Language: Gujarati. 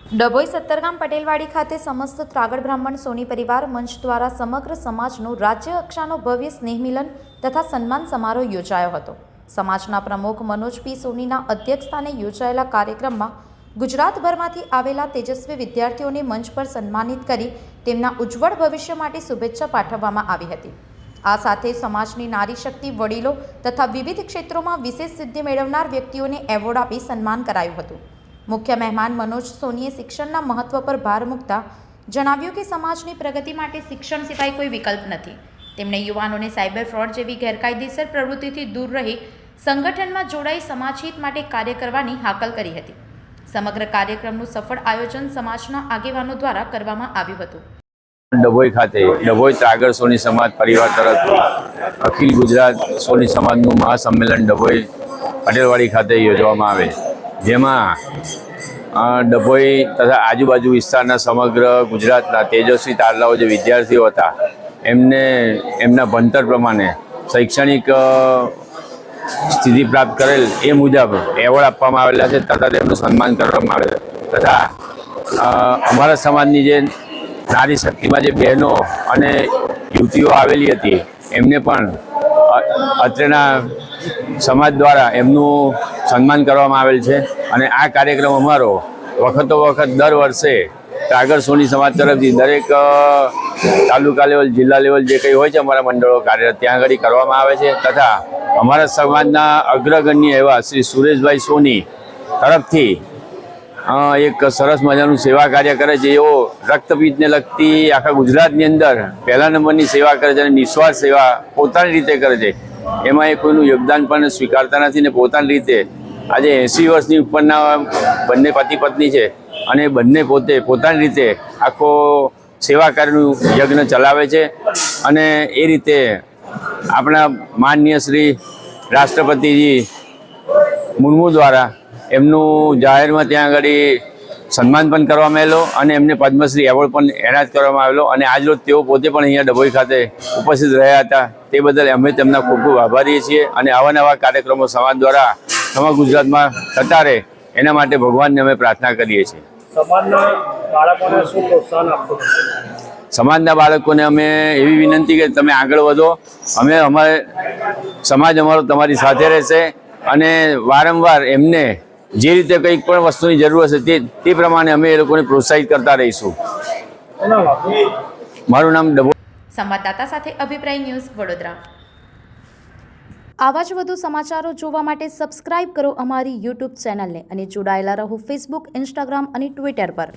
ડભોઈ સત્તરગામ પટેલવાડી ખાતે સમસ્ત ત્રાગડ બ્રાહ્મણ સોની પરિવાર મંચ દ્વારા સમગ્ર સમાજનું રાજ્ય કક્ષાનો ભવ્ય સ્નેહમિલન તથા સન્માન સમારોહ યોજાયો હતો. સમાજના પ્રમુખ મનોજ પી સોનીના અધ્યક્ષસ્થાને યોજાયેલા કાર્યક્રમમાં ગુજરાતભરમાંથી આવેલા તેજસ્વી વિદ્યાર્થીઓને મંચ પર સન્માનિત કરી તેમના ઉજ્જવળ ભવિષ્ય માટે શુભેચ્છા પાઠવવામાં આવી હતી. આ સાથે સમાજની નારી શક્તિ વડીલો તથા વિવિધ ક્ષેત્રોમાં વિશેષ સિદ્ધિ મેળવનાર વ્યક્તિઓને એવોર્ડ આપી સન્માન કરાયું હતું. મુખ્ય મહેમાન મનોજ સોનીએ શિક્ષણના મહત્વ પર ભાર મૂકતા જણાવ્યું કે સમાજની પ્રગતિ માટે શિક્ષણ સિવાય કોઈ વિકલ્પ નથી. તેમણે યુવાનોને સાયબર ફ્રોડ જેવી ગેરકાયદેસર પ્રવૃત્તિથી દૂર રહી સંગઠનમાં જોડાઈ સમાજહિત માટે કાર્ય કરવાની હાકલ કરી હતી. સમગ્ર કાર્યક્રમનું સફળ આયોજન સમાજના આગેવાનો દ્વારા કરવામાં આવ્યું હતું. ડભોઈ ખાતે ડભોઈ ત્રાગડ સોની સમાજ પરિવાર તરફથી અખિલ ગુજરાત સોની સમાજનું મહાસંમેલન ડભોઈ પટેલવાડી ખાતે યોજવામાં આવે, જેમાં ડભોઈ તથા આજુબાજુ વિસ્તારના સમગ્ર ગુજરાતના તેજસ્વી તારલાઓ જે વિદ્યાર્થીઓ હતા એમને એમના ભણતર પ્રમાણે શૈક્ષણિક સ્થિતિ પ્રાપ્ત કરેલ એ મુજબ એવોર્ડ આપવામાં આવેલા છે તથા તેમનું સન્માન કરવામાં આવેલ તથા અમારા સમાજની જે નારી શક્તિમાં જે બહેનો અને યુવતીઓ આવેલી હતી એમને પણ અત્રેના સમાજ દ્વારા એમનું સન્માન કરવામાં આવેલ છે. અને આ કાર્યક્રમ અમારો વખતો વખત દર વર્ષે ત્રાગડ સોની સમાજ તરફથી દરેક તાલુકા લેવલ, જિલ્લા લેવલ જે કંઈ હોય છે અમારા મંડળો કાર્યરત ત્યાં આગળ કરવામાં આવે છે. તથા અમારા સમાજના અગ્રગણ્ય એવા શ્રી સુરેશભાઈ સોની તરફથી એક સરસ મજાનું સેવા કાર્ય કરે છે. એઓ રક્તપિત્તને લગતી આખા ગુજરાતની અંદર પહેલા નંબરની સેવા કરે છે અને નિસ્વાર્થ સેવા પોતાની રીતે કરે છે. એમાં એ કોઈનું યોગદાન પણ સ્વીકારતા નથી ને પોતાની રીતે આજે 80 વર્ષની ઉપરના બંને પતિ પત્ની છે અને બંને પોતે પોતાની રીતે આખો સેવા કાર્યનું યજ્ઞ ચલાવે છે. અને એ રીતે આપણા માનનીય શ્રી રાષ્ટ્રપતિજી મુર્મુ દ્વારા એમનું જાહેરમાં ત્યાં આગળ સન્માન પણ કરવામાં આવેલો અને એમને પદ્મશ્રી એવોર્ડ પણ એનાયત કરવામાં આવેલો. અને આજરોજ તેઓ પોતે પણ અહીંયા ડભોઈ ખાતે ઉપસ્થિત રહ્યા હતા. તે બદલ અમે તેમના ખૂબ ખૂબ આભારી છીએ. અને આવા નવા કાર્યક્રમો સમાજ દ્વારા સમગ્ર ગુજરાતમાં થતા રહે એના માટે ભગવાનને અમે પ્રાર્થના કરીએ છીએ. સમાજના બાળકોને શું પ્રોત્સાહન આપશો? સમાજના બાળકોને અમે એવી વિનંતી કે તમે આગળ વધો. અમારે સમાજ અમારો તમારી સાથે રહેશે અને વારંવાર એમને જે રીતે કંઈક પણ વસ્તુની જરૂર હશે તે પ્રમાણે અમે એ લોકોને પ્રોત્સાહિત કરતા રહીશું. મારું નામ ડભોઈ. સંવાદદાતા સાથે અભિપ્રાય ન્યૂઝ વડોદરા. આવા જ વધુ સમાચારો જોવા માટે સબસ્ક્રાઇબ કરો અમારી યુટ્યુબ ચેનલને અને જોડાયેલા રહો ફેસબુક, ઇન્સ્ટાગ્રામ અને ટ્વિટર પર.